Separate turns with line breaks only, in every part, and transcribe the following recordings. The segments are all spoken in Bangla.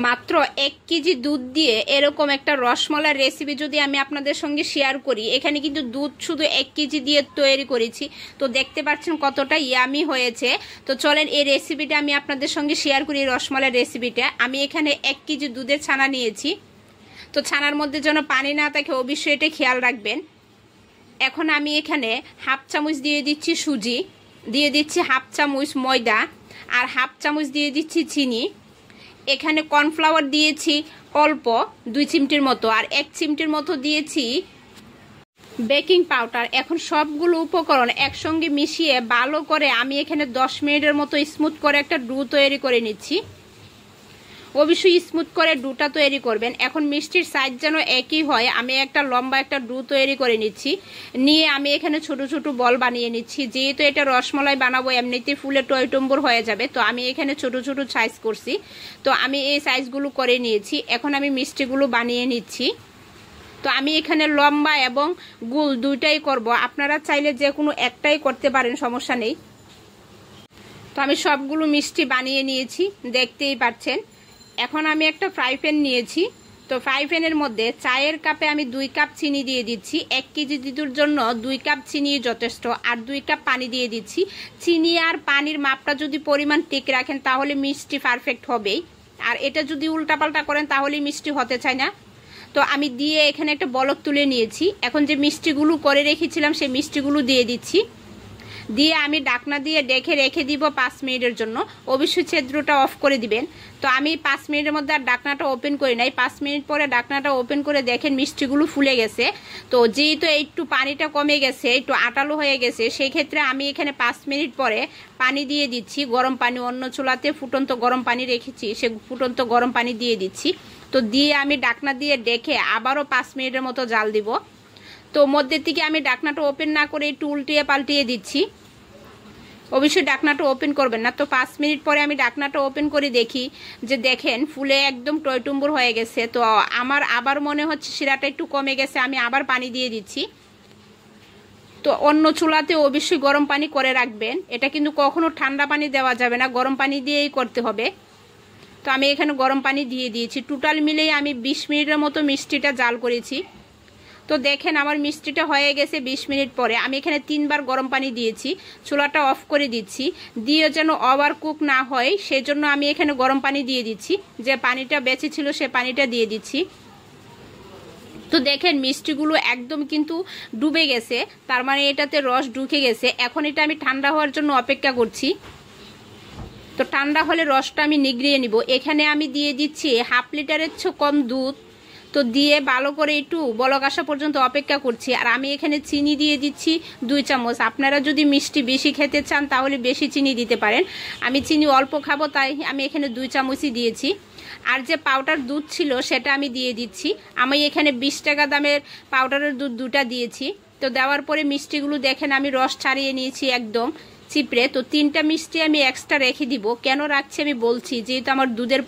মাত্র 1 কেজি দুধ দিয়ে এরকম একটা রসমালাইয়ের রেসিপি যদি আমি আপনাদের সঙ্গে শেয়ার করি, এখানে কিন্তু দুধ শুধু 1 কেজি দিয়ে তৈরি করেছি। তো দেখতে পাচ্ছেন কতটা ইয়ামি হয়েছে। তো চলেন এই রেসিপিটা আমি আপনাদের সঙ্গে শেয়ার করি। রসমালাইয়ের রেসিপিটা আমি এখানে 1 কেজি দুধের ছানা নিয়েছি। তো ছানার মধ্যে যেন পানি না থাকে অবশ্যই এটা খেয়াল রাখবেন। এখন আমি এখানে হাফ চামচ দিয়ে দিচ্ছি সুজি, দিয়ে দিচ্ছি হাফ চামচ ময়দা, আর হাফ চামচ দিয়ে দিচ্ছি চিনি। এখানে কর্নফ্লাওয়ার দিয়েছি অল্প 2 চিমটির মতো, আর 1 চিমটির মতো দিয়েছি বেকিং পাউডার। এখন সবগুলো উপকরণ একসঙ্গে মিশিয়ে ভালো করে আমি এখানে 10 মিনিটের মতো স্মুথ করে একটা ডো তৈরি করে নিচ্ছি। অবশ্যই স্মুথ করে ডোটা তৈরি করবেন। এখন মিষ্টির সাইজ যেন একই হয়, আমি একটা লম্বা একটা ডো তৈরি করে নিচ্ছি। নিয়ে আমি এখানে ছোট ছোট বল বানিয়ে নিচ্ছি। যেহেতু এটা রসমালাই বানাবো, এমনিতে ফুলে টইটম্বুর হয়ে যাবে, তো আমি এখানে ছোট ছোট সাইজ করছি। তো আমি এই সাইজগুলো করে নিয়েছি। এখন আমি মিষ্টিগুলো বানিয়ে নিচ্ছি। তো আমি এখানে লম্বা এবং গোল দুইটাই করব, আপনারা চাইলে যে কোনো একটাই করতে পারেন, সমস্যা নেই। তো আমি সবগুলো মিষ্টি বানিয়ে নিয়েছি, দেখতেই পাচ্ছেন। এখন আমি একটা ফ্রাই প্যান নিয়েছি। তো ফ্রাই প্যানের মধ্যে চায়ের কাপে আমি 2 কাপ চিনি দিয়ে দিচ্ছি। 1 কেজি দুধের জন্য 2 কাপ চিনি যথেষ্ট, আর 2 কাপ পানি দিয়ে দিচ্ছি। চিনি আর পানির মাপটা যদি পরিমাণ ঠিক রাখেন তাহলে মিষ্টি পারফেক্ট হবেই, আর এটা যদি উল্টাপাল্টা করেন তাহলে মিষ্টি হতে চায় না। তো আমি দিয়ে এখানে একটা বলক তুলে নিয়েছি। এখন যে মিষ্টিগুলো করে রেখেছিলাম সেই মিষ্টিগুলো দিয়ে দিচ্ছি। দিয়ে আমি ঢাকনা দিয়ে ঢেকে রেখে দিব 5 মিনিটের জন্য। অবশ্যই ছিদ্রটা অফ করে দিবেন। তো আমি 5 মিনিটের মধ্যে আর ঢাকনাটা ওপেন করি নাই। 5 মিনিট পরে ঢাকনাটা ওপেন করে দেখেন মিষ্টিগুলো ফুলে গেছে। তো যেহেতু একটু পানিটা কমে গেছে, একটু আটালো হয়ে গেছে, সেই ক্ষেত্রে আমি এখানে 5 মিনিট পরে পানি দিয়ে দিচ্ছি। গরম পানি, অন্য চুলাতে ফুটন্ত গরম পানি রেখেছি, সে ফুটন্ত গরম পানি দিয়ে দিচ্ছি। তো দিয়ে আমি ঢাকনা দিয়ে ডেকে আবারও 5 মিনিটের মতো জাল দিব। তো মধ্যের থেকে আমি ঢাকনাটা ওপেন না করে একটু উল্টিয়ে পাল্টিয়ে দিচ্ছি। অবশ্যই ঢাকনাটা ওপেন করবেন না। তো 5 মিনিট পরে আমি ঢাকনাটা ওপেন করে দেখি যে দেখেন ফুলে একদম টইটুম্বুর হয়ে গেছে। তো আমার আবার মনে হচ্ছে শিরাটা একটু কমে গেছে, আমি আবার পানি দিয়ে দিচ্ছি। তো অন্য চুলাতে অবশ্যই গরম পানি করে রাখবেন। এটা কিন্তু কখনো ঠান্ডা পানি দেওয়া যাবে না, গরম পানি দিয়েই করতে হবে। তো আমি এখানে গরম পানি দিয়ে দিয়েছি। টোটাল মিলেই আমি 20 মিনিটের মতো মিষ্টিটা জাল করেছি। তো দেখেন আমার মিষ্টিটা হয়ে গেছে 20 মিনিট পরে। আমি এখানে 3 বার গরম পানি দিয়েছি। চুলাটা অফ করে দিচ্ছি। দিয়ে যেন ওভার কুক না হয় সেই জন্য আমি এখানে গরম পানি দিয়ে দিচ্ছি। যে পানিটা বেঁচে ছিল সে পানিটা দিয়ে দিচ্ছি। তো দেখেন মিষ্টিগুলো একদম কিন্তু ডুবে গেছে, তার মানে এটাতে রস ঢুকে গেছে। এখন এটা আমি ঠান্ডা হওয়ার জন্য অপেক্ষা করছি। তো ঠান্ডা হলে রসটা আমি নিগড়িয়ে নিব। এখানে আমি দিয়ে দিচ্ছি 1/2 লিটারের চেয়ে কম দুধ। তো দিয়ে ভালো করে একটু বলক আসা পর্যন্ত অপেক্ষা করছি। আর আমি এখানে চিনি দিয়ে দিচ্ছি 2 চামচ। আপনারা যদি মিষ্টি বেশি খেতে চান তাহলে বেশি চিনি দিতে পারেন। আমি চিনি অল্প খাবো, তাই আমি এখানে 2 চামচই দিয়েছি। আর যে পাউডার দুধ ছিল সেটা আমি দিয়ে দিচ্ছি। আমি এখানে 20 টাকা দামের পাউডারের দুধ 2টা দিয়েছি। তো দেওয়ার পরে মিষ্টিগুলো দেখেন আমি রস ছাড়িয়ে নিয়েছি একদম চিপড়ে। তো 3টা মিষ্টি আমি এক্সট্রা রেখে দিব। কেন রাখছি আমি বলছি, যেহেতু আমার দুধের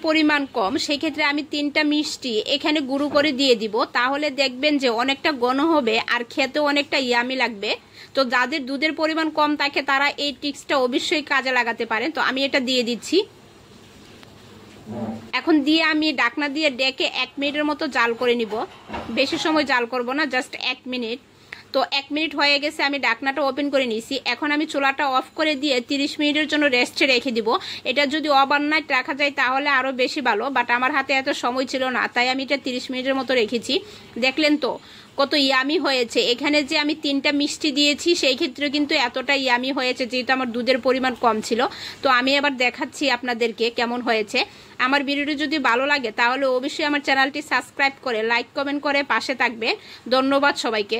পরিমাণ কম, সেই ক্ষেত্রে আমি 3টা মিষ্টি এখানে গুঁড়ো করে দিয়ে দিব। তাহলে দেখবেন যে অনেকটা ঘন হবে আর খেতেও অনেকটা ইয়ামি লাগবে। তো যাদের দুধের পরিমাণ কম থাকে তারা এই টিক্সটা অবশ্যই কাজে লাগাতে পারেন। তো আমি এটা দিয়ে দিচ্ছি। এখন দিয়ে আমি ঢাকনা দিয়ে ডেকে 1 মিনিটের মতো জাল করে নিব। বেশি সময় জাল করব না, জাস্ট 1 মিনিট। তো 1 মিনিট হয়ে গেছে, আমি ঢাকনাটা ওপেন করে নিয়েছি। এখন আমি চুলাটা অফ করে দিয়ে 30 মিনিটের জন্য রেস্টে রেখে দিব। এটা যদি ওভারনাইট রাখা যায় তাহলে আরও বেশি ভালো, বাট আমার হাতে এত সময় ছিল না, তাই আমি এটা 30 মিনিটের মতো রেখেছি। দেখলেন তো কত ইয়ামি হয়েছে। এখানে যে আমি 3টা মিষ্টি দিয়েছি সেই ক্ষেত্রে কিন্তু এতটা ইয়ামি হয়েছে, যেহেতু আমার দুধের পরিমাণ কম ছিল। তো আমি এবার দেখাচ্ছি আপনাদেরকে কেমন হয়েছে। আমার ভিডিওটি যদি ভালো লাগে তাহলে অবশ্যই আমার চ্যানেলটি সাবস্ক্রাইব করে লাইক কমেন্ট করে পাশে থাকবেন। ধন্যবাদ সবাইকে।